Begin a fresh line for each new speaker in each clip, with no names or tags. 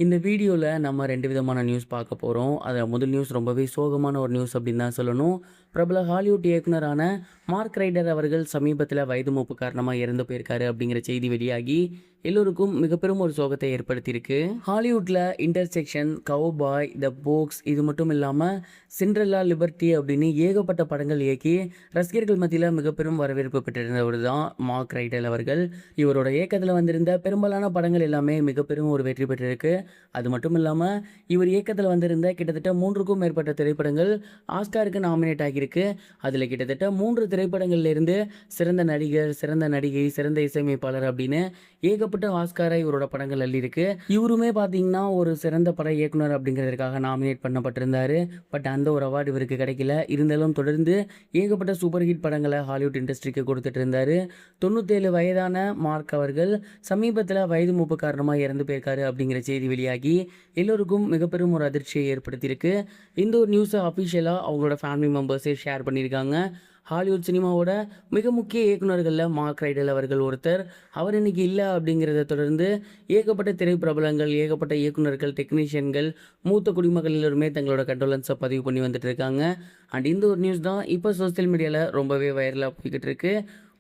இந்த வீடியோல நம்ம 2 விதமான நியூஸ் பார்க்க போறோம். அதுல முதல் நியூஸ் ரொம்பவே சோகமான ஒரு நியூஸ் அப்படின்னு தான் சொல்லணும். பிரபல ஹாலிவுட் இயக்குனரான மார்க் ரைடர் அவர்கள் சமீபத்தில வயது மூப்பு காரணமா இறந்து போயிருக்காரு அப்படிங்கிற செய்தி வெளியாகி எல்லோருக்கும் மிகப்பெரும் ஒரு சோகத்தை ஏற்படுத்தியிருக்கு. ஹாலிவுட்ல இன்டர்செக்ஷன், கவுபாய், த போக்ஸ் இது மட்டும் இல்லாம சிண்ட்ரெல்லா, லிபர்ட்டி அப்படின்னு ஏகப்பட்ட படங்கள் இயக்கி ரசிகர்கள் மத்தியில மிகப்பெரும் வரவேற்பு பெற்றிருந்தவர் தான் மார்க் ரைடர் அவர்கள். இவரோட இயக்கத்தில் வந்திருந்த பெரும்பாலான படங்கள் எல்லாமே மிகப்பெரும் ஒரு வெற்றி பெற்றிருக்கு. அது மட்டும் இல்லாமல் இவர் இயக்கத்தில் வந்திருந்த கிட்டத்தட்ட 3க்கும் மேற்பட்ட திரைப்படங்கள் ஆஸ்காருக்கு நாமினேட் ஆகியிருக்கு. அதில் கிட்டத்தட்ட 3 திரைப்படங்கள்லேருந்து சிறந்த நடிகர், சிறந்த நடிகை, சிறந்த இசையமைப்பாளர் அப்படின்னு ஏகப்பட்ட ஆஸ்காரை இவரோட படங்கள் அள்ளியிருக்கு. இவருமே பார்த்தீங்கன்னா ஒரு சிறந்த பட இயக்குனர் அப்படிங்கிறதுக்காக நாமினேட் பண்ணப்பட்டிருந்தார். பட் அந்த ஒரு அவார்டு இவருக்கு கிடைக்கல. இருந்தாலும் தொடர்ந்து ஏகப்பட்ட சூப்பர் ஹிட் படங்களை ஹாலிவுட் இண்டஸ்ட்ரிக்கு கொடுத்துட்டு இருந்தார். 97 வயதான மார்க் அவர்கள் சமீபத்தில் வயது மூப்பு காரணமாக இறந்து போயிருக்காரு அப்படிங்கிற செய்தி வெளியாகி எல்லோருக்கும் மிகப்பெரும் ஒரு அதிர்ச்சியை ஏற்படுத்தியிருக்கு. இந்த ஒரு நியூஸை அஃபிஷியலாக அவங்களோட ஃபேமிலி மெம்பர்ஸே ஷேர் பண்ணியிருக்காங்க. ஹாலிவுட் சினிமாவோட மிக முக்கிய இயக்குநர்களில் மார்க் ரைடல் அவர்கள் ஒருத்தர். அவர் இன்னைக்கு இல்லை அப்படிங்கிறத தொடர்ந்து ஏகப்பட்ட திரைப்பிரபலங்கள், ஏகப்பட்ட இயக்குநர்கள், டெக்னீஷியன்கள், மூத்த குடிமக்கள் எல்லோருமே தங்களோட கண்டோலன்ஸை பதிவு பண்ணி வந்துட்டு இருக்காங்க. அண்ட் இந்த ஒரு நியூஸ் தான் இப்போ சோசியல் மீடியாவில் ரொம்பவே வைரலாக போய்கிட்டு இருக்கு.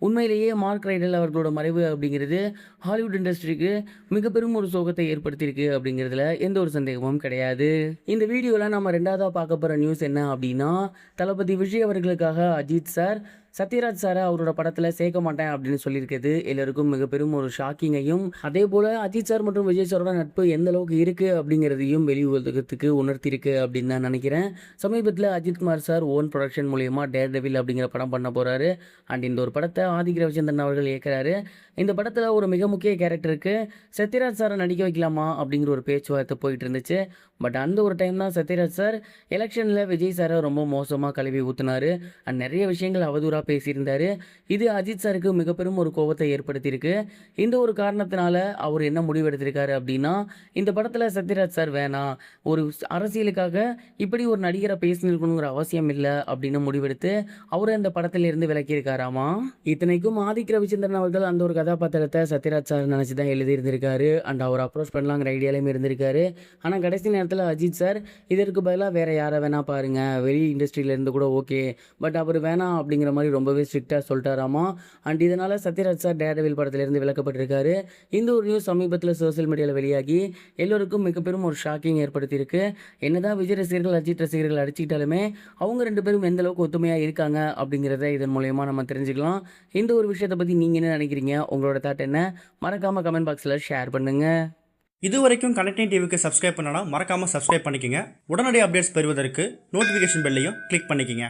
உண்மையிலேயே மார்க் ரைடல் அவர்களோட மறைவு அப்படிங்கிறது ஹாலிவுட் இண்டஸ்ட்ரிக்கு மிகப்பெரும் ஒரு சோகத்தை ஏற்படுத்தியிருக்கு அப்படிங்கிறதுல எந்த ஒரு சந்தேகமும் கிடையாது. இந்த வீடியோவில் நம்ம 2வதாக பார்க்க போகிற நியூஸ் என்ன அப்படின்னா, தளபதி விஜய் அவர்களுக்காக அஜித் சார் சத்யராஜ் சாரை அவரோட படத்தில் சேர்க்க மாட்டேன் அப்படின்னு சொல்லியிருக்கிறது எல்லோருக்கும் மிகப்பெரும் ஒரு ஷாக்கிங்கையும், அதே போல் அஜித் சார் மற்றும் விஜய் சாரோட நட்பு எந்த அளவுக்கு இருக்குது அப்படிங்கிறதையும் வெளி உலகத்துக்கு உணர்த்தியிருக்கு அப்படின்னு தான் நினைக்கிறேன். சமீபத்தில் அஜித்குமார் சார் ஓன் ப்ரொடக்ஷன் மூலயமா டேர் டெவில் அப்படிங்கிற படம் பண்ண போகிறாரு. அண்ட் இந்த ஒரு படத்தை ஆதிக் ரவிச்சந்திரன் அவர்கள் இயக்குறாரு. இந்த படத்தில் ஒரு மிக முக்கிய கேரக்டருக்கு சத்யராஜ் சாரை நடிக்க வைக்கலாமா அப்படிங்கிற ஒரு பேச்சுவார்த்தை போயிட்டு இருந்துச்சு. பட் அந்த ஒரு டைம் தான் சத்யராஜ் சார் எலெக்ஷனில் விஜய் சாரை ரொம்ப மோசமாக கழுவி ஊற்றினார். அண்ட் நிறைய விஷயங்கள் அவதூறாக பேசியிருந்தார். இது அஜித் சாருக்கு மிகப்பெரும் ஒரு கோபத்தை ஏற்படுத்தியிருக்கு. இந்த ஒரு காரணத்தினால அவர் என்ன முடிவெடுத்திருக்காரு அப்படின்னா, இந்த படத்தில் சத்யராஜ் சார் வேணாம், ஒரு அரசியலுக்காக இப்படி ஒரு நடிகரை பேசினிருக்கணுங்கிற அவசியம் இல்லை அப்படின்னு முடிவெடுத்து அவரை அந்த படத்திலிருந்து விலக்கியிருக்காராமா. இத்தனைக்கும் ஆதிக் ரவிச்சந்திரன் அவர்கள் அந்த ஒரு கதாபாத்திரத்தை சத்யராஜ் சார் நினச்சி தான் எழுதியிருந்திருக்காரு. அண்ட் அவர் அப்ரோச் பண்ணலாங்கிற ஐடியாலையும் இருந்திருக்காரு. ஆனால் கடைசி நேரத்தில் அஜித் சார் இதற்கு பதிலாக வேற யாரை வேணா பாருங்க, வெளி இண்டஸ்ட்ரியிலேருந்து கூட ஓகே, பட் அவர் வேணாம் அப்படிங்கிற மாதிரி ரொம்பவே ஸ்ட்ரிக்டாக சொல்லிட்டாராமா. அண்ட் இதனால் சத்யராஜ் சார் டேர்டெவில் படத்திலிருந்து விலக்கப்பட்டிருக்காரு. இந்த ஒரு நியூஸ் சமீபத்தில் சோசியல் மீடியாவில் வெளியாகி எல்லோருக்கும் மிகப்பெரும் ஒரு ஷாக்கிங் ஏற்படுத்தியிருக்கு. என்னதான் விஜய் ரசிகர்கள், அஜித் ரசிகர்கள் அடிச்சுக்கிட்டாலுமே அவங்க 2 பேரும் எந்த அளவுக்கு ஒத்துமையாக இருக்காங்க அப்படிங்கிறத இதன் மூலயமா நம்ம தெரிஞ்சுக்கலாம். இந்த ஒரு விஷயத்தை பற்றி நீங்கள் என்ன நினைக்கிறீங்க? உங்களோட தாட் என்ன? மறக்காமல் கமெண்ட் பாக்ஸில் ஷேர் பண்ணுங்கள்.
இது வரைக்கும் கனெக்டிங் டிவிக்கு சப்ஸ்கிரைப் பண்ணனா மறக்காமல் சப்ஸ்கிரைப் பண்ணிக்கங்க. உடனடி அப்டேட்ஸ் பெறுவதற்கு நோட்டிஃபிகேஷன் பெல்லையும் கிளிக் பண்ணிக்கங்க.